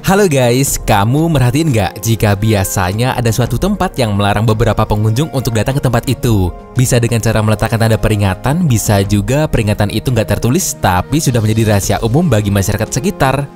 Halo guys, kamu merhatiin nggak jika biasanya ada suatu tempat yang melarang beberapa pengunjung untuk datang ke tempat itu? Bisa dengan cara meletakkan tanda peringatan, bisa juga peringatan itu nggak tertulis tapi sudah menjadi rahasia umum bagi masyarakat sekitar.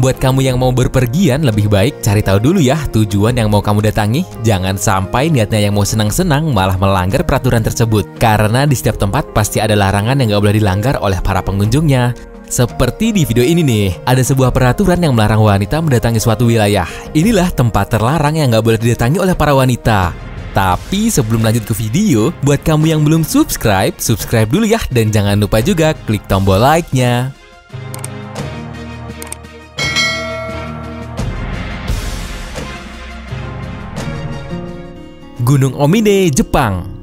Buat kamu yang mau berpergian, lebih baik cari tahu dulu ya tujuan yang mau kamu datangi. Jangan sampai niatnya yang mau senang-senang malah melanggar peraturan tersebut. Karena di setiap tempat pasti ada larangan yang nggak boleh dilanggar oleh para pengunjungnya. Seperti di video ini nih, ada sebuah peraturan yang melarang wanita mendatangi suatu wilayah. Inilah tempat terlarang yang nggak boleh didatangi oleh para wanita. Tapi sebelum lanjut ke video, buat kamu yang belum subscribe, subscribe dulu ya. Dan jangan lupa juga klik tombol like-nya. Gunung Omine, Jepang.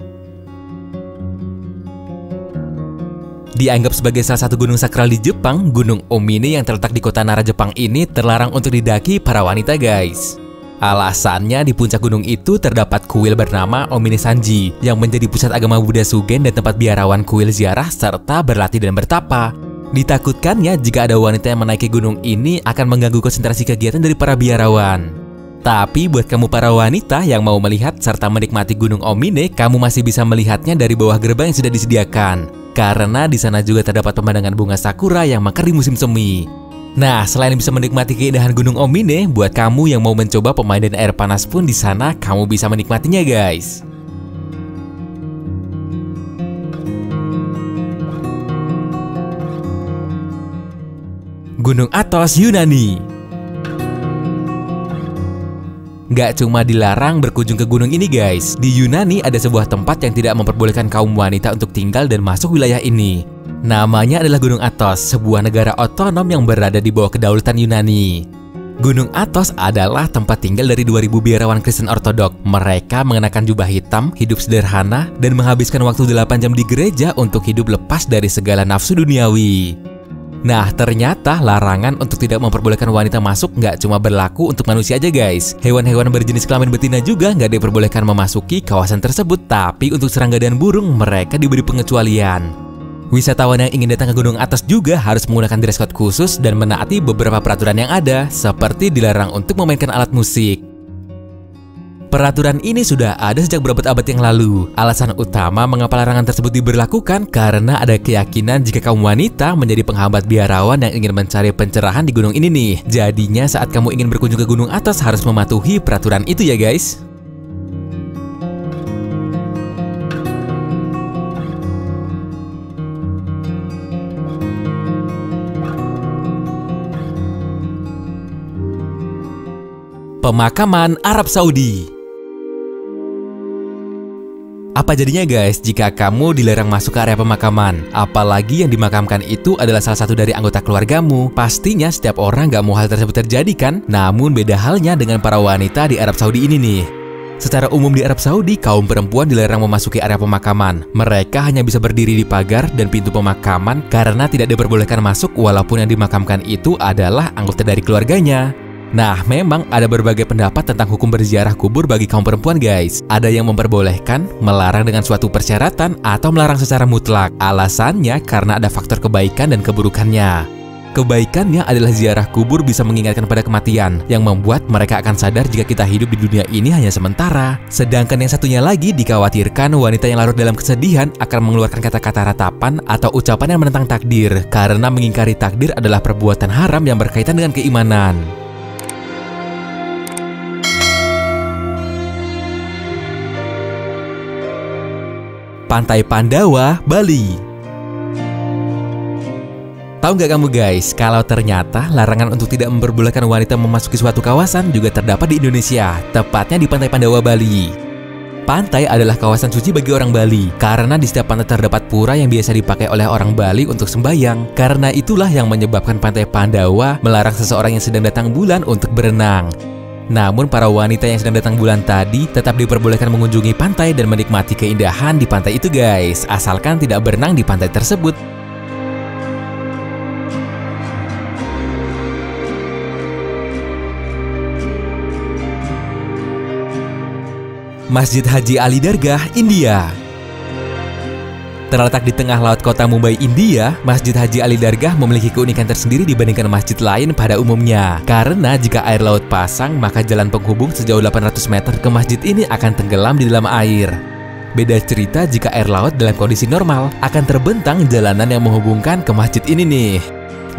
Dianggap sebagai salah satu gunung sakral di Jepang, Gunung Omine yang terletak di kota Nara, Jepang ini terlarang untuk didaki para wanita guys. Alasannya di puncak gunung itu terdapat kuil bernama Omine Sanji yang menjadi pusat agama Buddha Sugen dan tempat biarawan kuil ziarah serta berlatih dan bertapa. Ditakutkannya jika ada wanita yang menaiki gunung ini akan mengganggu konsentrasi kegiatan dari para biarawan. Tapi buat kamu para wanita yang mau melihat serta menikmati Gunung Omine, kamu masih bisa melihatnya dari bawah gerbang yang sudah disediakan. Karena di sana juga terdapat pemandangan bunga sakura yang mekar di musim semi. Nah, selain bisa menikmati keindahan Gunung Omine, buat kamu yang mau mencoba pemandian air panas pun di sana kamu bisa menikmatinya, guys. Gunung Athos, Yunani. Gak cuma dilarang berkunjung ke gunung ini guys, di Yunani ada sebuah tempat yang tidak memperbolehkan kaum wanita untuk tinggal dan masuk wilayah ini. Namanya adalah Gunung Athos, sebuah negara otonom yang berada di bawah kedaulatan Yunani. Gunung Athos adalah tempat tinggal dari 2000 biarawan Kristen Ortodok. Mereka mengenakan jubah hitam, hidup sederhana, dan menghabiskan waktu 8 jam di gereja untuk hidup lepas dari segala nafsu duniawi. Nah, ternyata larangan untuk tidak memperbolehkan wanita masuk nggak cuma berlaku untuk manusia aja guys. Hewan-hewan berjenis kelamin betina juga nggak diperbolehkan memasuki kawasan tersebut. Tapi untuk serangga dan burung, mereka diberi pengecualian. Wisatawan yang ingin datang ke Gunung Athos juga harus menggunakan dress code khusus dan menaati beberapa peraturan yang ada, seperti dilarang untuk memainkan alat musik. Peraturan ini sudah ada sejak berabad-abad yang lalu. Alasan utama mengapa larangan tersebut diberlakukan karena ada keyakinan jika kaum wanita menjadi penghambat biarawan yang ingin mencari pencerahan di gunung ini nih. Jadinya saat kamu ingin berkunjung ke Gunung Athos harus mematuhi peraturan itu ya guys. Pemakaman Arab Saudi. Apa jadinya guys jika kamu dilarang masuk ke area pemakaman? Apalagi yang dimakamkan itu adalah salah satu dari anggota keluargamu. Pastinya setiap orang gak mau hal tersebut terjadi kan? Namun beda halnya dengan para wanita di Arab Saudi ini nih. Secara umum di Arab Saudi, kaum perempuan dilarang memasuki area pemakaman. Mereka hanya bisa berdiri di pagar dan pintu pemakaman karena tidak diperbolehkan masuk walaupun yang dimakamkan itu adalah anggota dari keluarganya. Nah, memang ada berbagai pendapat tentang hukum berziarah kubur bagi kaum perempuan guys. Ada yang memperbolehkan, melarang dengan suatu persyaratan, atau melarang secara mutlak. Alasannya karena ada faktor kebaikan dan keburukannya. Kebaikannya adalah ziarah kubur bisa mengingatkan pada kematian, yang membuat mereka akan sadar jika kita hidup di dunia ini hanya sementara. Sedangkan yang satunya lagi dikhawatirkan wanita yang larut dalam kesedihan akan mengeluarkan kata-kata ratapan atau ucapan yang menentang takdir, karena mengingkari takdir adalah perbuatan haram yang berkaitan dengan keimanan. Pantai Pandawa, Bali. Tahu nggak kamu guys, kalau ternyata larangan untuk tidak memperbolehkan wanita memasuki suatu kawasan juga terdapat di Indonesia, tepatnya di Pantai Pandawa, Bali. Pantai adalah kawasan suci bagi orang Bali, karena di setiap pantai terdapat pura yang biasa dipakai oleh orang Bali untuk sembahyang. Karena itulah yang menyebabkan Pantai Pandawa melarang seseorang yang sedang datang bulan untuk berenang. Namun para wanita yang sedang datang bulan tadi tetap diperbolehkan mengunjungi pantai dan menikmati keindahan di pantai itu guys, asalkan tidak berenang di pantai tersebut. Masjid Haji Ali Dargah, India. Terletak di tengah laut kota Mumbai, India, Masjid Haji Ali Dargah memiliki keunikan tersendiri dibandingkan masjid lain pada umumnya. Karena jika air laut pasang, maka jalan penghubung sejauh 800 meter ke masjid ini akan tenggelam di dalam air. Beda cerita jika air laut dalam kondisi normal, akan terbentang jalanan yang menghubungkan ke masjid ini nih.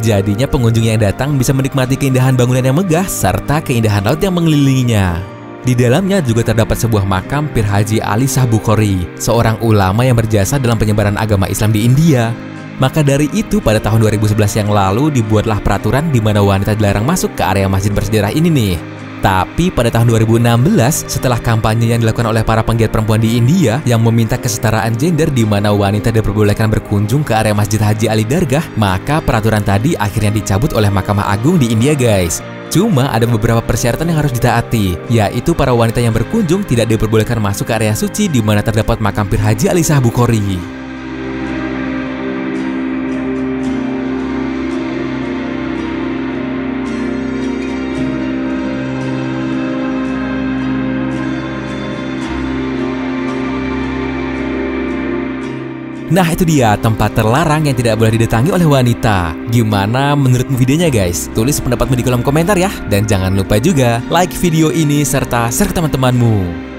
Jadinya pengunjung yang datang bisa menikmati keindahan bangunan yang megah serta keindahan laut yang mengelilinginya. Di dalamnya juga terdapat sebuah makam Pir Haji Ali Shah Bukhari, seorang ulama yang berjasa dalam penyebaran agama Islam di India. Maka dari itu pada tahun 2011 yang lalu dibuatlah peraturan di mana wanita dilarang masuk ke area masjid bersejarah ini nih. Tapi pada tahun 2016, setelah kampanye yang dilakukan oleh para penggiat perempuan di India yang meminta kesetaraan gender di mana wanita diperbolehkan berkunjung ke area Masjid Haji Ali Dargah, maka peraturan tadi akhirnya dicabut oleh Mahkamah Agung di India guys. Cuma ada beberapa persyaratan yang harus ditaati, yaitu para wanita yang berkunjung tidak diperbolehkan masuk ke area suci di mana terdapat makam Pir Haji Ali Shah Bukhari. Nah itu dia tempat terlarang yang tidak boleh didatangi oleh wanita. Gimana menurutmu videonya guys? Tulis pendapatmu di kolom komentar ya. Dan jangan lupa juga like video ini serta share ke teman-temanmu.